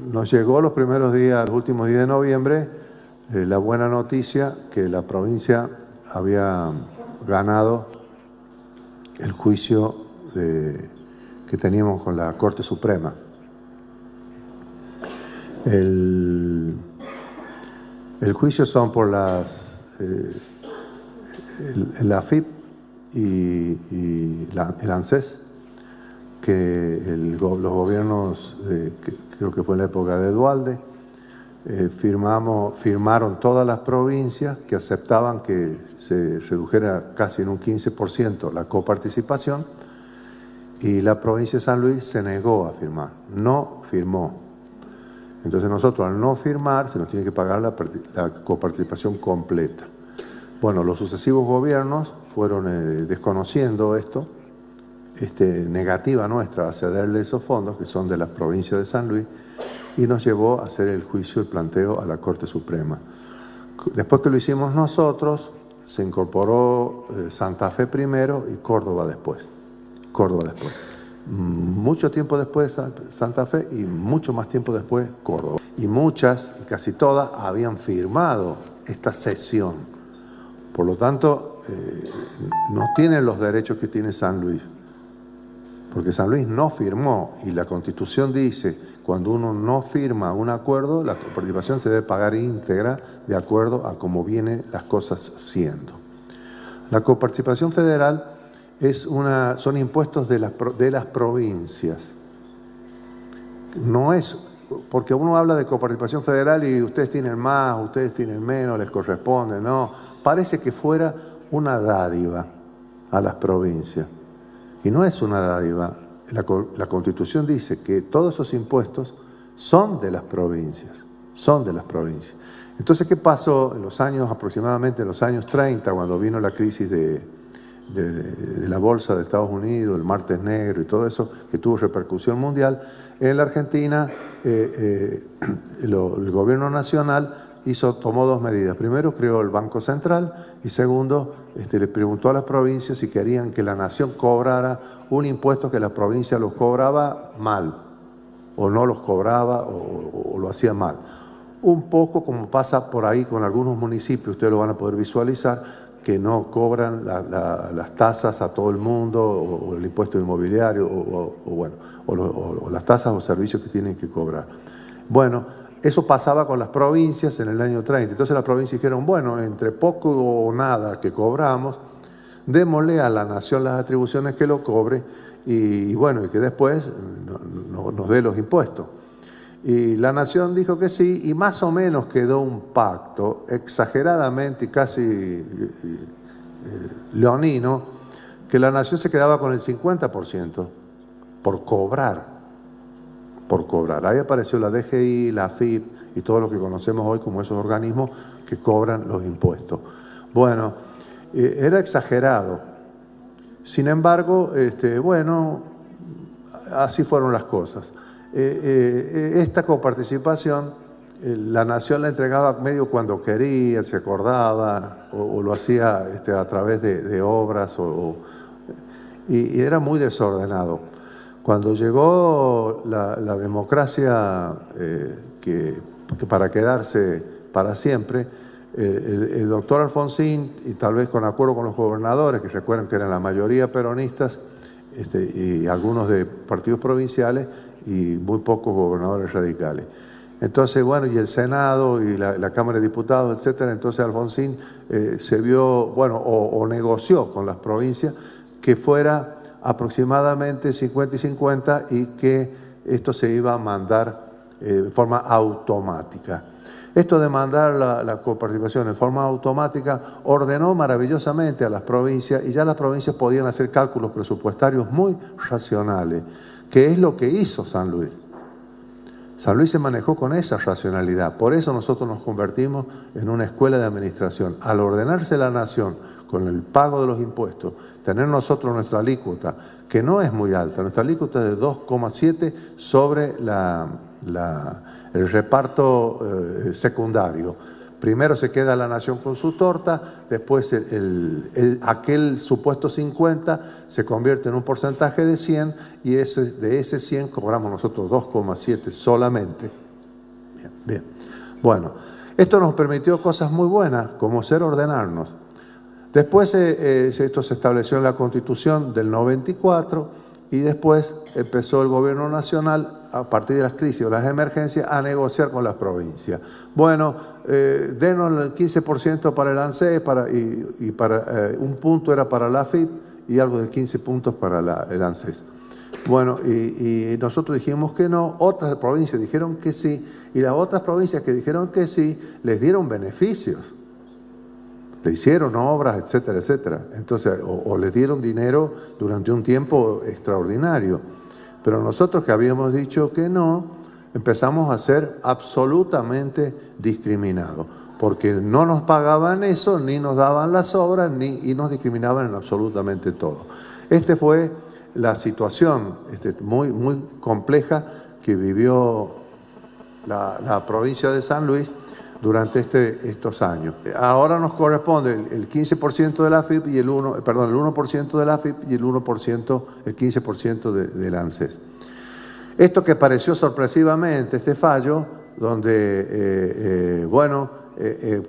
Nos llegó los primeros días, los últimos días de noviembre, la buena noticia que la provincia había ganado el juicio que teníamos con la Corte Suprema. El juicio son por el AFIP y el ANSES, que los gobiernos, creo que fue en la época de Duhalde, firmaron todas las provincias que aceptaban que se redujera casi en un 15% la coparticipación, y la provincia de San Luis se negó a firmar, no firmó. Entonces nosotros, al no firmar, se nos tiene que pagar la coparticipación completa. Bueno, los sucesivos gobiernos fueron desconociendo esto, negativa nuestra a cederle esos fondos, que son de las provincias de San Luis, y nos llevó a hacer el juicio, el planteo a la Corte Suprema. Después que lo hicimos nosotros, se incorporó Santa Fe primero y Córdoba después. Mucho tiempo después Santa Fe y mucho más tiempo después Córdoba. Y muchas, casi todas, habían firmado esta cesión. Por lo tanto, no tienen los derechos que tiene San Luis. Porque San Luis no firmó, y la Constitución dice, cuando uno no firma un acuerdo, la participación se debe pagar íntegra de acuerdo a cómo vienen las cosas siendo. La coparticipación federal son impuestos de las provincias. No es, porque uno habla de coparticipación federal y ustedes tienen más, ustedes tienen menos, les corresponde, no. Parece que fuera una dádiva a las provincias. Y no es una dádiva. La Constitución dice que todos esos impuestos son de las provincias, Entonces, ¿qué pasó aproximadamente en los años 30, cuando vino la crisis de la bolsa de Estados Unidos, el martes negro y todo eso, que tuvo repercusión mundial? En la Argentina, el gobierno nacional tomó dos medidas. Primero, creó el Banco Central, y segundo, le preguntó a las provincias si querían que la nación cobrara un impuesto que la provincia los cobraba mal, o no los cobraba, o lo hacía mal. Un poco como pasa por ahí con algunos municipios, ustedes lo van a poder visualizar, que no cobran las tasas a todo el mundo, o el impuesto inmobiliario, o las tasas o servicios que tienen que cobrar. Bueno, eso pasaba con las provincias en el año 30. Entonces las provincias dijeron, bueno, entre poco o nada que cobramos, démosle a la nación las atribuciones que lo cobre, y que después nos dé los impuestos. Y la nación dijo que sí, y más o menos quedó un pacto, exageradamente y casi leonino, que la nación se quedaba con el 50% por cobrar. Ahí apareció la DGI, la AFIP y todo lo que conocemos hoy como esos organismos que cobran los impuestos. Bueno, era exagerado. Sin embargo, así fueron las cosas. Esta coparticipación, la nación la entregaba medio cuando quería, se acordaba, o lo hacía a través de obras, y era muy desordenado. Cuando llegó la democracia que para quedarse para siempre, el doctor Alfonsín, y tal vez con acuerdo con los gobernadores, que recuerden que eran la mayoría peronistas, y algunos de partidos provinciales, y muy pocos gobernadores radicales. Entonces, y el Senado y la Cámara de Diputados, etcétera. Entonces Alfonsín se vio, o negoció con las provincias que fuera aproximadamente 50 y 50, y que esto se iba a mandar de forma automática. Esto de mandar la coparticipación en forma automática ordenó maravillosamente a las provincias, y ya las provincias podían hacer cálculos presupuestarios muy racionales, que es lo que hizo San Luis. San Luis se manejó con esa racionalidad. Por eso nosotros nos convertimos en una escuela de administración. Al ordenarse la nación con el pago de los impuestos, tener nosotros nuestra alícuota, que no es muy alta, nuestra alícuota es de 2,7 sobre el reparto secundario. Primero se queda la nación con su torta, después aquel supuesto 50 se convierte en un porcentaje de 100, y de ese 100 cobramos nosotros 2,7 solamente Bien. Bueno, esto nos permitió cosas muy buenas, como ser ordenarnos. Después esto se estableció en la Constitución del 94 y después empezó el gobierno nacional, a partir de las crisis o las emergencias, a negociar con las provincias. Bueno, denos el 15% para el ANSES y un punto era para la AFIP y algo de 15 puntos para el ANSES. Bueno, y nosotros dijimos que no, otras provincias dijeron que sí, y las otras provincias que dijeron que sí, les dieron beneficios. Le hicieron obras, etcétera, etcétera. Entonces, o les dieron dinero durante un tiempo extraordinario. Pero nosotros que habíamos dicho que no, empezamos a ser absolutamente discriminados, porque no nos pagaban eso, ni nos daban las obras, y nos discriminaban en absolutamente todo. Esta fue la situación muy, muy compleja que vivió la provincia de San Luis durante estos años. Ahora nos corresponde el 15% de la AFIP y el 1% de la AFIP y el 15% del ANSES. Esto que pareció sorpresivamente, este fallo, donde,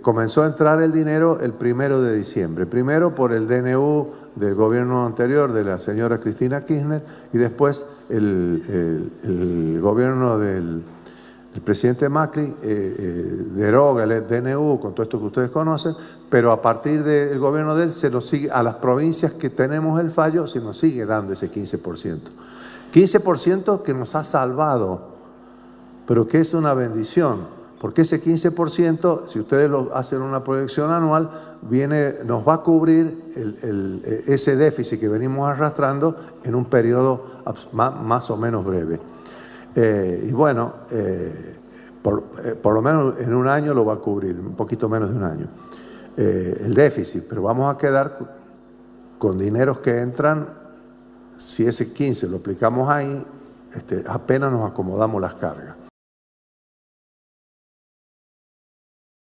comenzó a entrar el dinero el 1 de diciembre. Primero por el DNU del gobierno anterior de la señora Cristina Kirchner y después el gobierno del presidente Macri deroga el DNU con todo esto que ustedes conocen, pero a partir del gobierno de él se nos sigue, a las provincias que tenemos el fallo se nos sigue dando ese 15%. 15% que nos ha salvado, pero que es una bendición, porque ese 15%, si ustedes lo hacen una proyección anual, nos va a cubrir ese déficit que venimos arrastrando en un periodo más o menos breve. Por lo menos en un año lo va a cubrir, un poquito menos de un año, el déficit, pero vamos a quedar con dineros que entran, si ese 15 lo aplicamos ahí, apenas nos acomodamos las cargas.